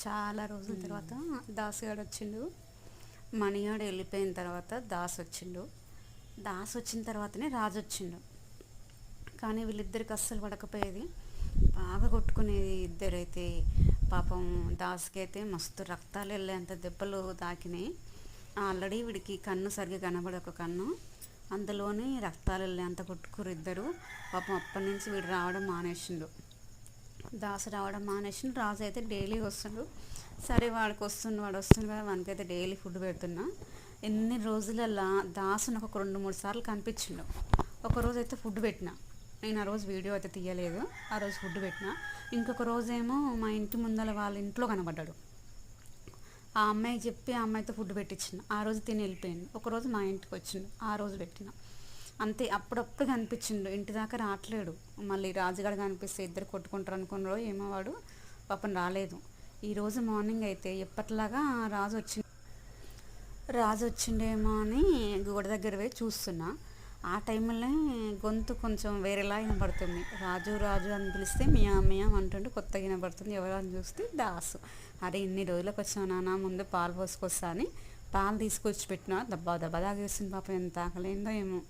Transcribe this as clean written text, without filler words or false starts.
చాలా రోజుల తర్వాత దాసుగాడు వచ్చిండు. మణిగాడు వెళ్ళిపోయిన తర్వాత దాసు వచ్చిండు. దాసు వచ్చిన తర్వాతనే రాజు వచ్చిండు. కానీ వీళ్ళిద్దరికి అస్సలు పడకపోయేది, బాగా కొట్టుకునేది ఇద్దరైతే. పాపం దాసుకి అయితే మస్తు రక్తాలు వెళ్ళేంత దెబ్బలు తాకినాయి. ఆల్రెడీ వీడికి కన్ను సరిగ్గా కనబడే ఒక కన్ను, అందులోనే రక్తాలు వెళ్ళేంత కొట్టుకురు ఇద్దరు. పాపం అప్పటి నుంచి వీడు రావడం మానేసిండు. దాసు రావడం మానేసిండు. రాజు అయితే డైలీ వస్తుండు. సరే వాడికి వాడు వస్తుంది కదా, వానికైతే డైలీ ఫుడ్ పెడుతున్నా. ఎన్ని రోజులల్లా దాసు నాకు ఒక 2-3 సార్లు కనిపించిండు. ఒకరోజు అయితే ఫుడ్ పెట్టిన, నేను ఆ రోజు వీడియో అయితే తీయలేదు. ఆ రోజు ఫుడ్ పెట్టిన. ఇంకొక రోజేమో మా ఇంటి ముందర వాళ్ళ ఇంట్లో కనబడ్డాడు. ఆ అమ్మాయికి చెప్పి ఆ అమ్మాయితో ఫుడ్ పెట్టించిన. ఆ రోజు తిని వెళ్ళిపోయింది. ఒకరోజు మా ఇంటికి వచ్చిండు, ఆ రోజు పెట్టిన. అంతే, అప్పుడప్పుడు కనిపించిండు, ఇంటి దాకా రావట్లేడు. మళ్ళీ రాజుగాడు కనిపిస్తే ఇద్దరు కొట్టుకుంటారు అనుకున్నారో ఏమో, వాడు పాపం రాలేదు. ఈరోజు మార్నింగ్ అయితే ఎప్పటిలాగా రాజు వచ్చిండేమో అని గోడ దగ్గర పోయి చూస్తున్నా. ఆ టైంలో గొంతు కొంచెం వేరేలా వినబడుతుంది. రాజు రాజు అని పిలిస్తే మియా మియా అంటుంటే కొత్తగా వినబడుతుంది. ఎవరని చూస్తే దాసు. అరే ఇన్ని రోజులకు వచ్చావు నాన్న, ముందు పాలు పోసుకొస్తా అని పాలు తీసుకొచ్చి పెట్టినా. దబ్బా దబ్బా తాగేస్తుంది పాపం, ఎంత ఆకలేందో ఏమో.